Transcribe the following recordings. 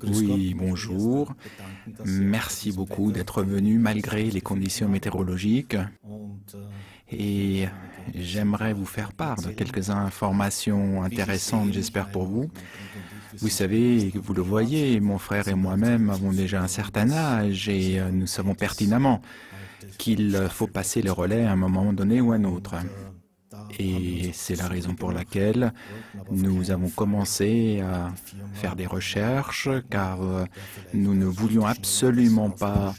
Oui, bonjour. Merci beaucoup d'être venu malgré les conditions météorologiques. Et j'aimerais vous faire part de quelques informations intéressantes, j'espère pour vous. Vous savez, vous le voyez, mon frère et moi-même avons déjà un certain âge et nous savons pertinemment qu'il faut passer le relais à un moment donné ou à un autre. Et c'est la raison pour laquelle nous avons commencé à faire des recherches, car nous ne voulions absolument pas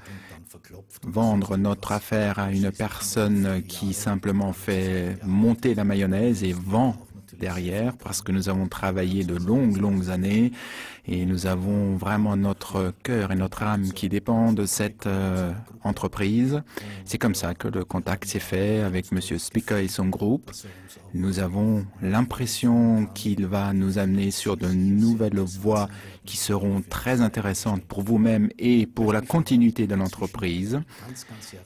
vendre notre affaire à une personne qui simplement fait monter la mayonnaise et vend derrière, parce que nous avons travaillé de longues années et nous avons vraiment notre cœur et notre âme qui dépendent de cette entreprise. C'est comme ça que le contact s'est fait avec M. Spica et son groupe. Nous avons l'impression qu'il va nous amener sur de nouvelles voies qui seront très intéressantes pour vous-même et pour la continuité de l'entreprise.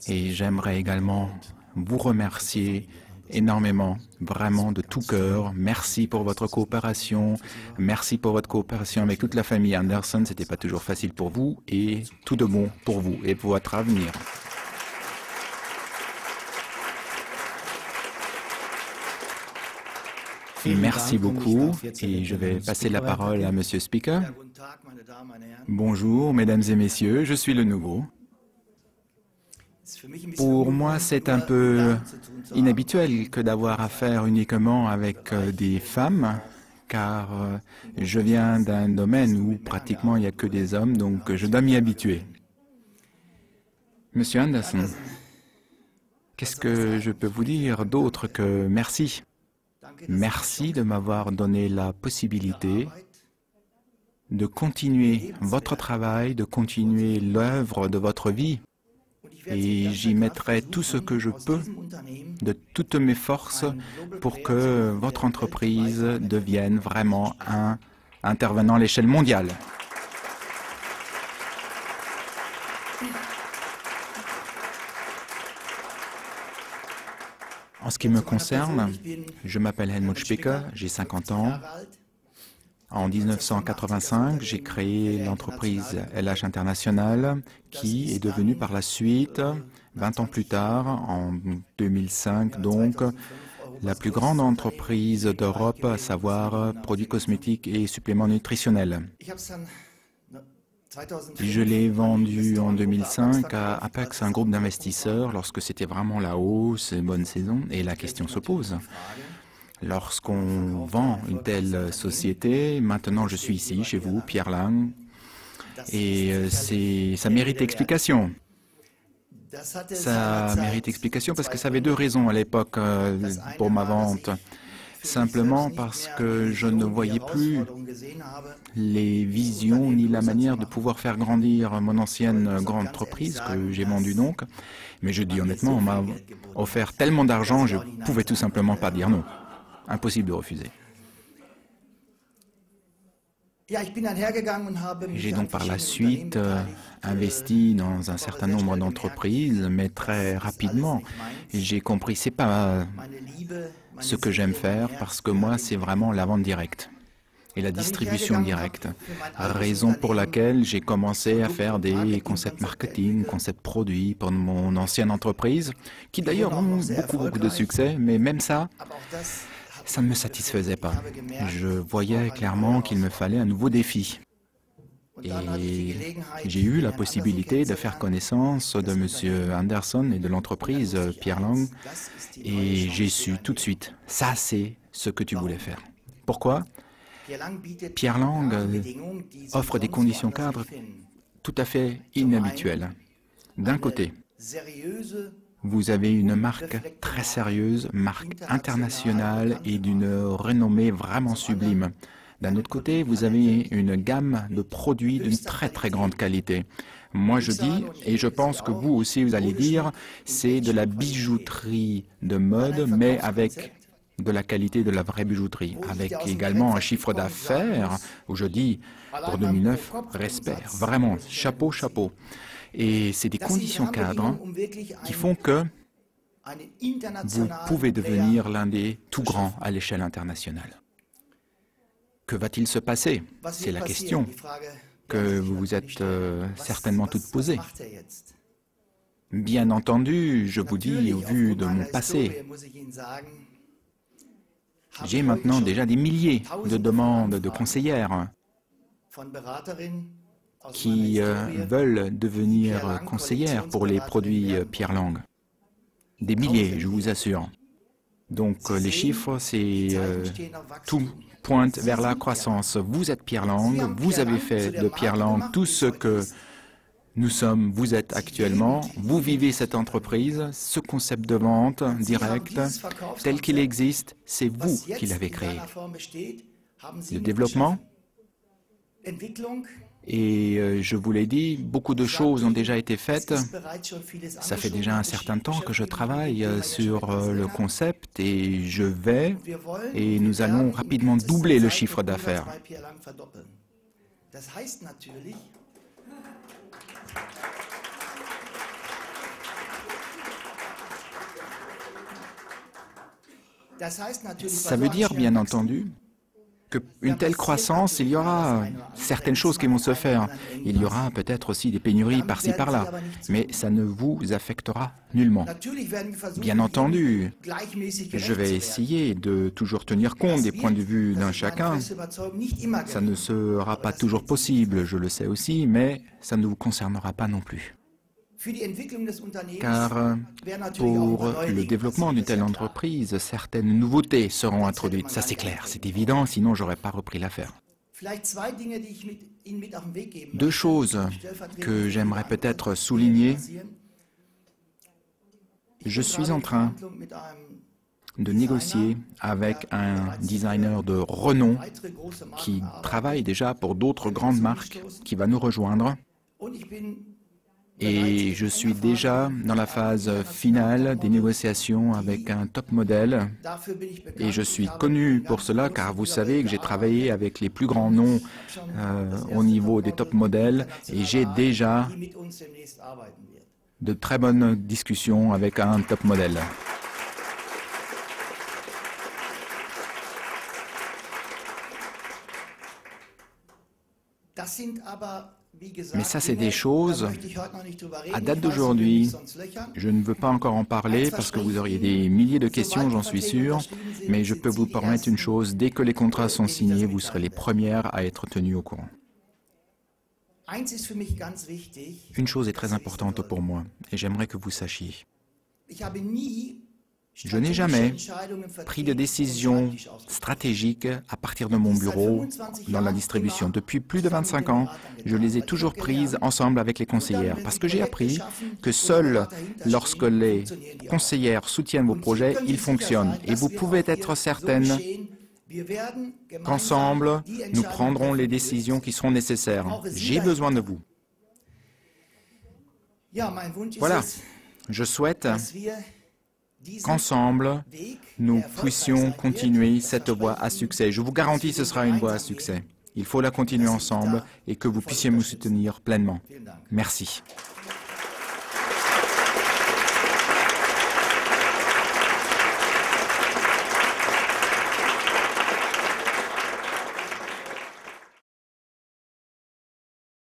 Et j'aimerais également vous remercier énormément, vraiment de tout cœur. Merci pour votre coopération. Merci pour votre coopération avec toute la famille Anderson. C'était pas toujours facile pour vous et tout de bon pour vous et pour votre avenir. Merci beaucoup et je vais passer la parole à Monsieur Spica. Bonjour, mesdames et messieurs, je suis le nouveau. Pour moi, c'est un peu inhabituel que d'avoir affaire uniquement avec des femmes, car je viens d'un domaine où pratiquement il n'y a que des hommes, donc je dois m'y habituer. Monsieur Anderson, qu'est-ce que je peux vous dire d'autre que merci? Merci de m'avoir donné la possibilité de continuer votre travail, de continuer l'œuvre de votre vie. Et j'y mettrai tout ce que je peux, de toutes mes forces, pour que votre entreprise devienne vraiment un intervenant à l'échelle mondiale. En ce qui me concerne, je m'appelle Helmut Spica, j'ai 50 ans. En 1985, j'ai créé l'entreprise LH International qui est devenue par la suite, 20 ans plus tard, en 2005 donc, la plus grande entreprise d'Europe, à savoir produits cosmétiques et suppléments nutritionnels. Je l'ai vendu en 2005 à Apex, un groupe d'investisseurs, lorsque c'était vraiment la hausse et bonne saison. Et la question se pose. Lorsqu'on vend une telle société, maintenant je suis ici, chez vous, Pierre Lang, et ça mérite explication. Ça mérite explication parce que ça avait deux raisons à l'époque pour ma vente. Simplement parce que je ne voyais plus les visions ni la manière de pouvoir faire grandir mon ancienne grande entreprise que j'ai vendue donc. Mais je dis honnêtement, on m'a offert tellement d'argent, je ne pouvais tout simplement pas dire non. Impossible de refuser. J'ai donc par la suite investi dans un certain nombre d'entreprises, mais très rapidement, j'ai compris que ce n'est pas ce que j'aime faire, parce que moi, c'est vraiment la vente directe et la distribution directe. Raison pour laquelle j'ai commencé à faire des concepts marketing, concepts produits pour mon ancienne entreprise, qui d'ailleurs ont beaucoup de succès, mais même ça, ça ne me satisfaisait pas. Je voyais clairement qu'il me fallait un nouveau défi. Et j'ai eu la possibilité de faire connaissance de M. Anderson et de l'entreprise Pierre Lang. Et j'ai su tout de suite, ça c'est ce que tu voulais faire. Pourquoi? Pierre Lang offre des conditions cadres tout à fait inhabituelles. D'un côté, vous avez une marque très sérieuse, marque internationale et d'une renommée vraiment sublime. D'un autre côté, vous avez une gamme de produits d'une très grande qualité. Moi je dis, et je pense que vous aussi vous allez dire, c'est de la bijouterie de mode, mais avec de la qualité de la vraie bijouterie, avec également un chiffre d'affaires, où je dis, pour 2009, respect, vraiment, chapeau. Et c'est des conditions cadres qui font que vous pouvez devenir l'un des tout grands à l'échelle internationale. Que va-t-il se passer? C'est la question. que vous vous êtes certainement toutes posées. Bien entendu, je vous dis, au vu de mon passé, j'ai maintenant déjà des milliers de demandes de conseillères qui veulent devenir conseillères pour les produits Pierre Lang. Des milliers, je vous assure. Donc les chiffres, c'est tout pointe vers la croissance. Vous êtes Pierre Lang, vous avez fait de Pierre Lang tout ce que nous sommes, vous êtes actuellement, vous vivez cette entreprise, ce concept de vente directe, tel qu'il existe, c'est vous qui l'avez créé. Le développement, et je vous l'ai dit, beaucoup de choses ont déjà été faites. Ça fait déjà un certain temps que je travaille sur le concept et nous allons rapidement doubler le chiffre d'affaires. Ça veut dire, bien entendu, qu'une telle croissance, il y aura certaines choses qui vont se faire. Il y aura peut-être aussi des pénuries par-ci par-là, mais ça ne vous affectera nullement. Bien entendu, je vais essayer de toujours tenir compte des points de vue d'un chacun. Ça ne sera pas toujours possible, je le sais aussi, mais ça ne vous concernera pas non plus. Car pour le développement d'une telle entreprise, certaines nouveautés seront introduites. Ça c'est clair, c'est évident, sinon je n'aurais pas repris l'affaire. Deux choses que j'aimerais peut-être souligner. Je suis en train de négocier avec un designer de renom qui travaille déjà pour d'autres grandes marques, qui va nous rejoindre. Et je suis déjà dans la phase finale des négociations avec un top modèle. Et je suis connu pour cela, car vous savez que j'ai travaillé avec les plus grands noms au niveau des top modèles. Et j'ai déjà de très bonnes discussions avec un top modèle. Mais ça, c'est des choses, à date d'aujourd'hui, je ne veux pas encore en parler parce que vous auriez des milliers de questions, j'en suis sûr, mais je peux vous promettre une chose, dès que les contrats sont signés, vous serez les premières à être tenues au courant. Une chose est très importante pour moi, et j'aimerais que vous sachiez. Je n'ai jamais pris de décision stratégique à partir de mon bureau dans la distribution. Depuis plus de 25 ans, je les ai toujours prises ensemble avec les conseillères parce que j'ai appris que seul lorsque les conseillères soutiennent vos projets, ils fonctionnent. Et vous pouvez être certaine qu'ensemble, nous prendrons les décisions qui seront nécessaires. J'ai besoin de vous. Voilà, je souhaite qu'ensemble, nous puissions continuer cette voie à succès. Je vous garantis que ce sera une voie à succès. Il faut la continuer ensemble et que vous puissiez me soutenir pleinement. Merci.